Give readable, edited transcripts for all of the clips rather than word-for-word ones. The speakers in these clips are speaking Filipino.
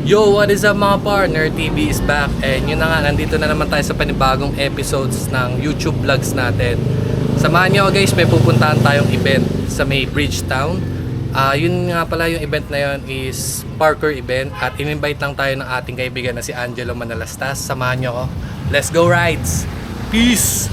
Yo, what is up mga partner? TV is back and yun na nga, nandito na naman tayo sa panibagong episodes ng YouTube vlogs natin. Samahan nyo guys, may pupuntahan tayong event sa may Bridgetown. Yun nga pala, yung event na yun is parkour event at in-invite lang tayo ng ating kaibigan na si Angelo Manalastas. Samahan nyo ako. Let's go rides! Peace!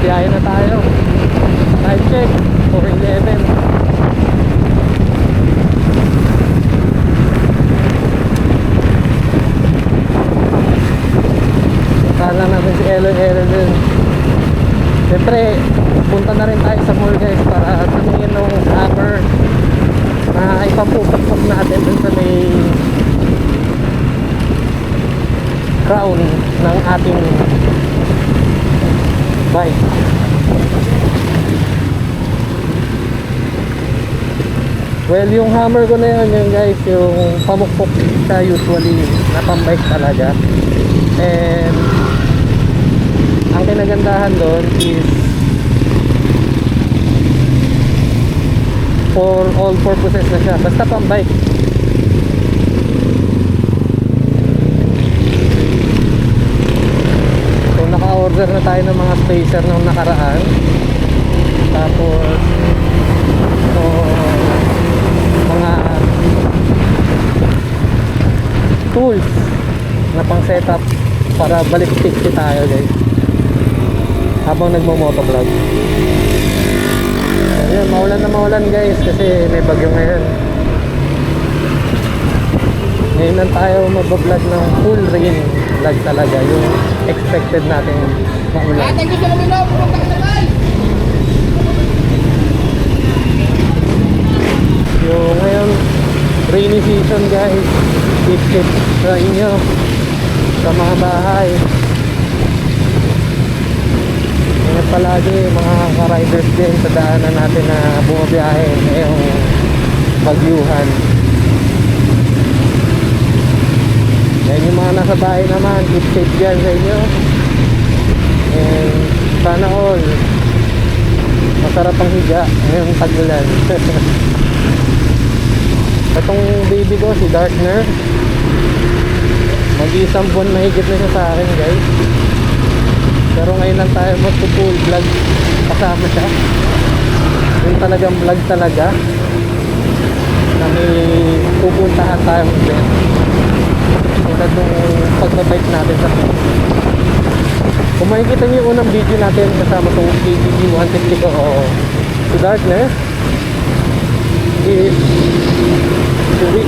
Biyahe na tayo. Time check 4:11. Kala natin si Ellen din. Siyempre punta na rin tayo sa mall guys para tumingin ng hammer na ipampupukpok natin dun sa may crown ng ating bike. Well, yung hammer ko na yun guys, yung pamukpok siya usually na pambike talaga. And ang kinagandahan doon is for all purposes na siya, basta pambike. Naka-order na tayo ng mga spacer nung nakaraan. Tapos mga tools na pang setup para balik tipsy tayo guys habang nagmo-motovlog. Ayun, maulan guys kasi may bagyo ngayon. Ngayon lang tayo mag-vlog ng full rain vlog talaga, yung expected natin maulan. Yung ngayon rainy season guys, keep sa inyo sa mga bahay. Ingat palagi mga ka-riders din sa daanan natin na bumabiyahe ngayong bagyuhan. Yan yung mga nasa bahay naman, keep safe dyan sa inyo. And sana all masarap ang higa ngayong tag-ulan. Itong baby ko, si Darkner, mag-iisang buwan mahigit na siya sa akin guys. Pero ngayon lang tayo mag-full vlog kasama siya. Yung talagang vlog talaga na may pupuntahan tayong event. Tulad nung pagbabike natin sa Pink. Kung makikita niyo yung unang video natin kasama itong KTG 150 ko o si Darkner is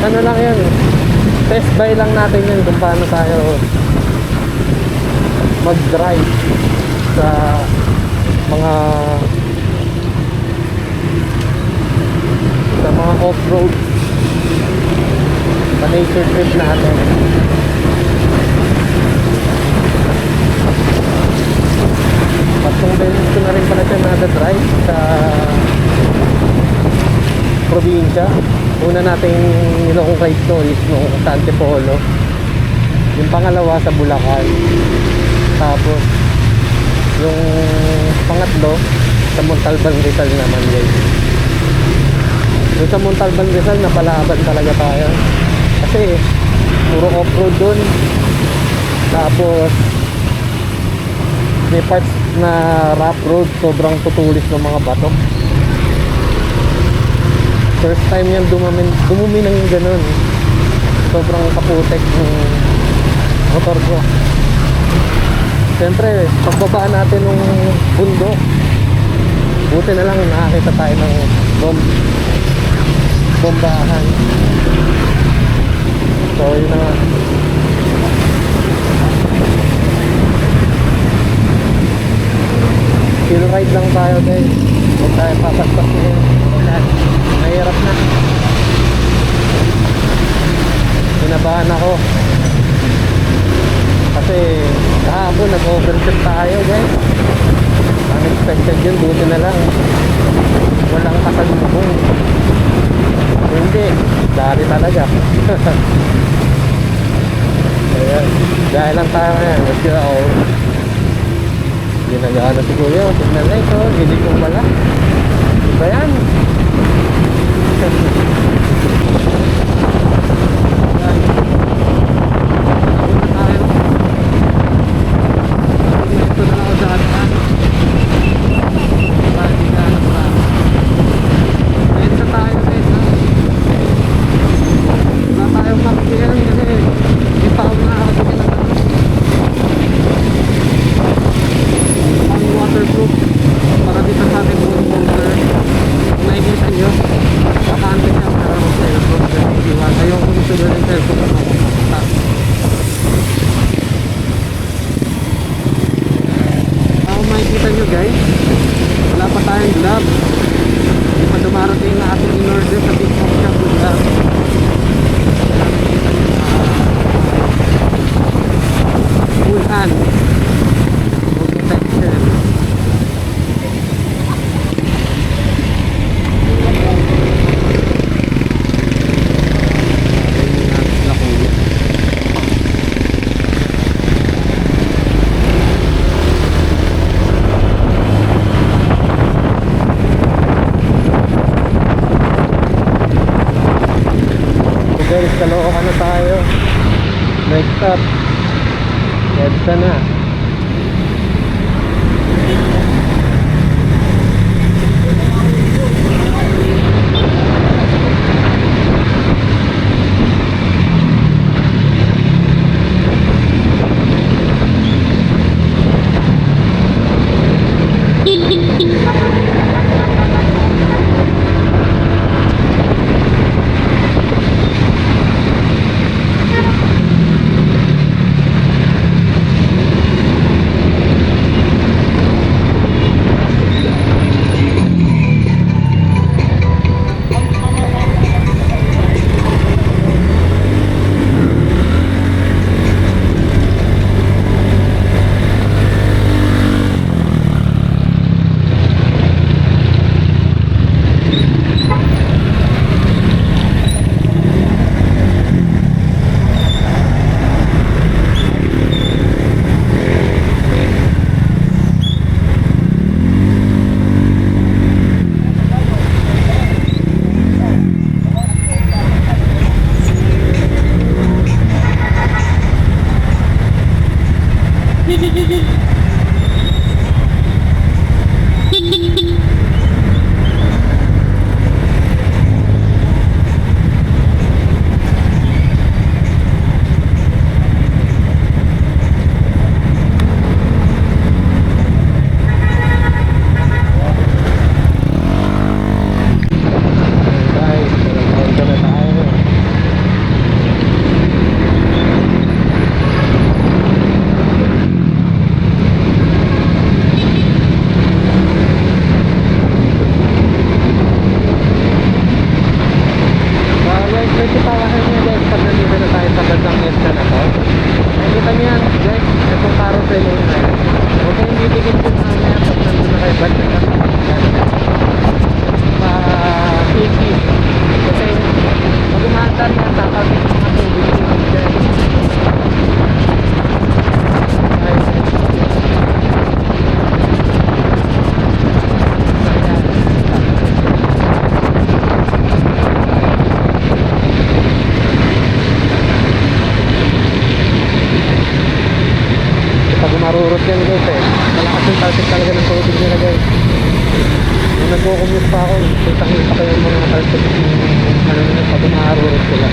ano lang yan, test buy lang natin yun kung paano tayo mag-drive sa mga off-road sa nature trip natin. Patong beses ko na rin pala siya nada-drive sa probinsya. Una nating nilokong ride to is noong sa Antipolo. Yung pangalawa sa Bulacan. Tapos yung pangatlo sa Montalban Rizal naman guys. Yung sa Montalban Rizal napalaban talaga tayo kasi puro off-road dun. Tapos may parts na rough road, sobrang tutulis ng mga bato. First time yan dumumi ng ganun. Sobrang kaputek ng motor ko. Siyempre pagbaba natin ng bundok Buti na lang nakakita tayo ng bombahan. So yun na nga. Chill ride lang tayo guys. Huwag tayo papaspas ngayon. Mahirap na. Kinabahan ako. Kasi kahapon nag-overshoot tayo guys. Unexpected yun. Buti na lang walang kasalubong. Hindi, dali talaga. Ayan, dahil lang tayo ngayon. Let's go. Ginagana si Kuya. Tignan na ito, hindi ko wala. Iba yan. Dito na ako sa atin. Sa tayo guys ha. Wala tayong makikita kasi hindi pa ako nakakakita ang waterproof para dito sa ating buong motor. Kung nakikita nyo kakante siya para mag-cellphone kasi ayaw ko nito doon yung cellphone na makakita. Kung makikita nyo guys, wala pa tayong glove. Hindi pa dumarating na ating in-order sa Big Box Shop glove. Full hand no protection. Guys, Caloocan na tayo. Next stop EDSA na. marurot yan guys eh. Malakas yung talsik talaga ng tubig nila guys. Nung nagko-commute pa ako, kitang-kita ko yung mga talsik ano nila pag marurot sila.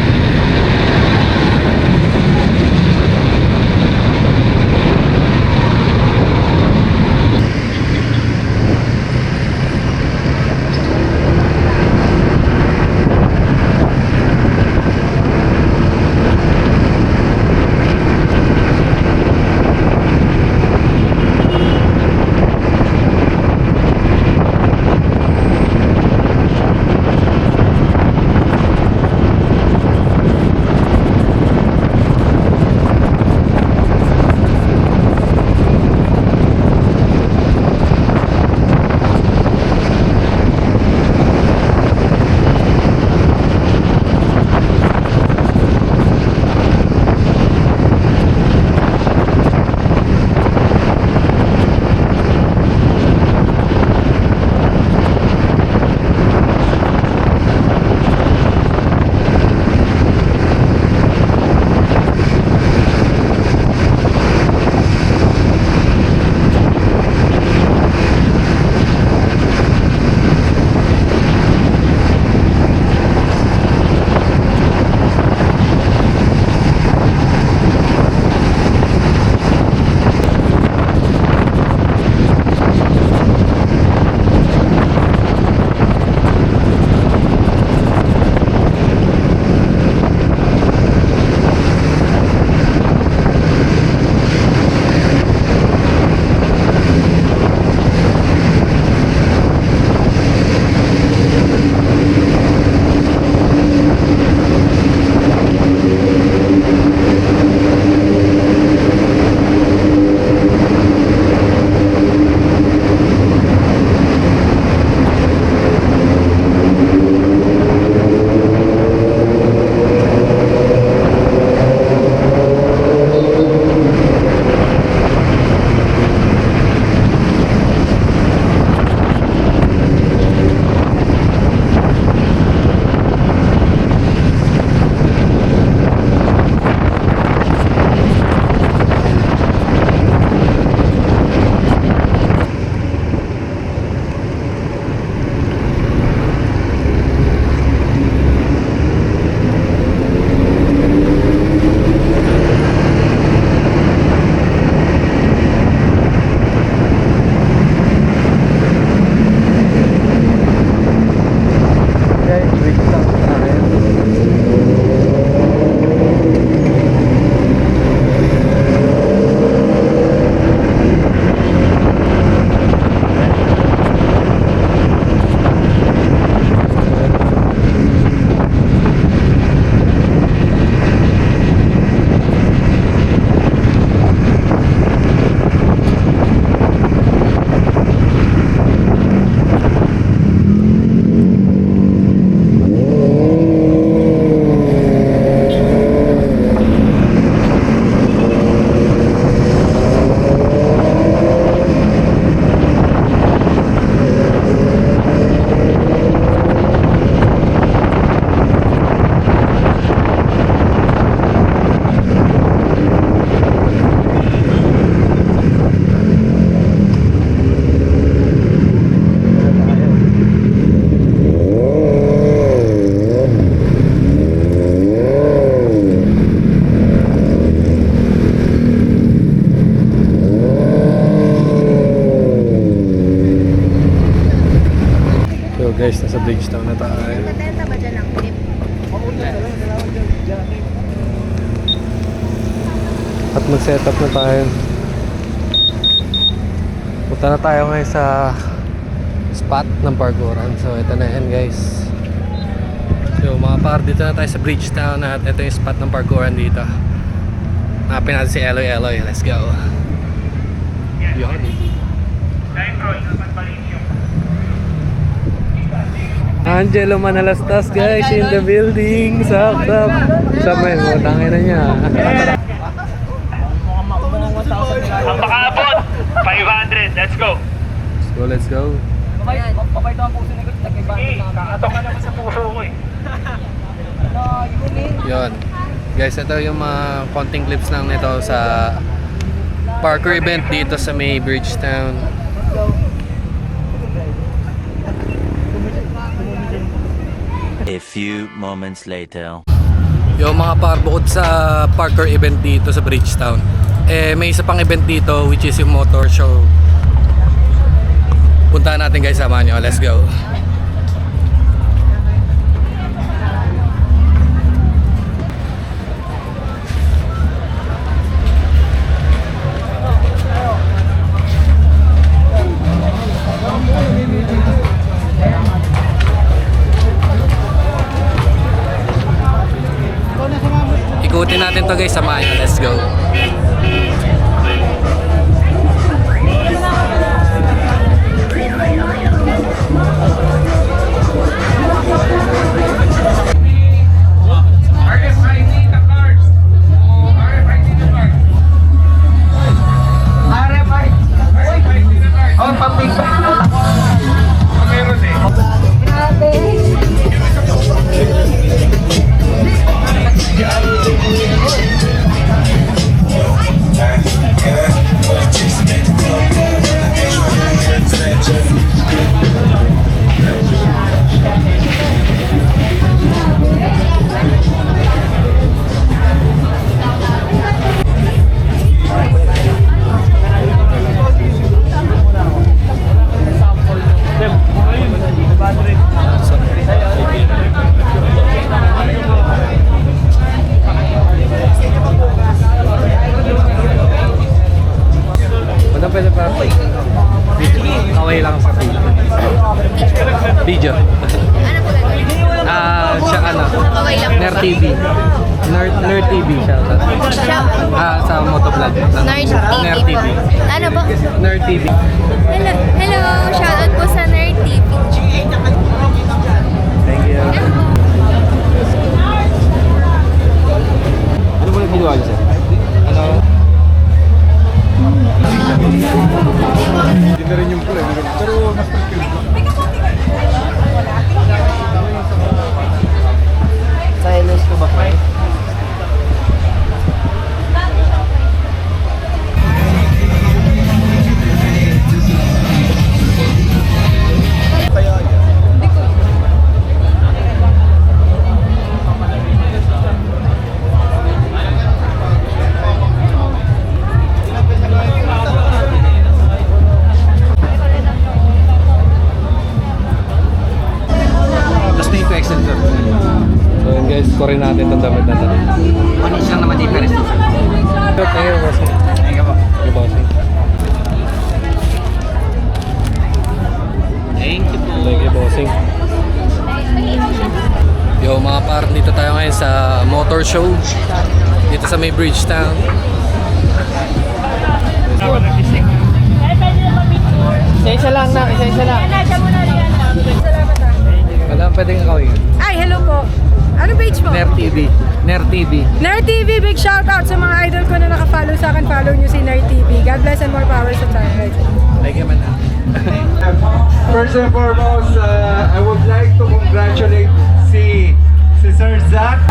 guys, Bridgetown tayo. So guys, nasa Bridgetown na tayo. Natenta ba dyan ang clip? At mag-set up na tayo. Punta na tayo ngayon sa spot ng parkouran. So ito na yan guys. So mga par, dito na tayo sa Bridgetown at ito yung spot ng parkouran dito. Hanapin natin si Eloy Eloy. Let's go. Yun. Angelo Manalastas guys in the building. Sup. Sup men, utangin na niya. Ang makaabot, 500. Let's go. Let's go. Papay ito ang puso ni Gusto. Kakatok ka naman sa puso ko eh. Yun. Guys, ito yung mga konting clips lang nito sa parkour event dito sa May Bridgetown. A few moments later. Yung mga par, bukod sa parkour event dito sa Bridgetown, may isa pang event dito which is yung motor show. Puntahan natin guys, samahan nyo. Let's go. Ikutin natin to guys, samahan nyo. Let's go. Okay lang sa video. Ano po gagawin? Siya ano? Okay lang po Nerd ba? TV. Nerd TV siya. Sa motovlog. Nerd TV po. Ano po? Nerd TV. Hello, shoutout po sa Nerd TV. Thank you. Ano mo nang ginawa niyo sir? Ano? Hindi na rin yung pula. Pero mas silence ko ba kayo? Hindi score natin itong damit na to. Manis lang naman difference to, sir. Thank you, bossing. Thank you po. Thank you, bossing. Thank you po. Thank you, bossing. Yo mga par, dito tayo ngayon sa motor show dito sa may Bridgetown. Isa lang na, isa lang. Wala pwedeng ikaw yun. Ay, hello po. Ano page mo? Ner TV. Ner TV. Nerd TV, big shoutout sa mga idol ko na naka-follow sa akin. Follow nyo si Nerd TV. God bless and more power sa channel. Thank you man. First and foremost, I would like to congratulate si Sir Zach.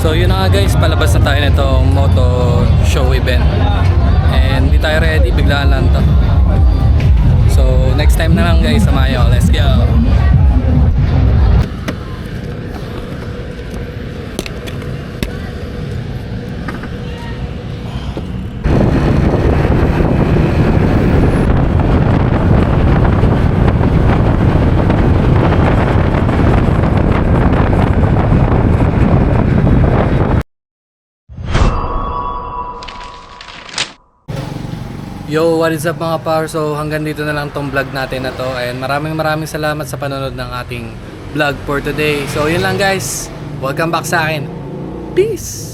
So yun na nga guys, palabas na tayo nitong moto show event. And hindi tayo ready, biglaan lang to. So next time na lang guys, samayo. Let's go! Yo, what is up mga power? So hanggang dito na lang tong vlog natin na to. And maraming salamat sa panonood ng ating vlog for today. So yun lang guys. Welcome back sa akin. Peace!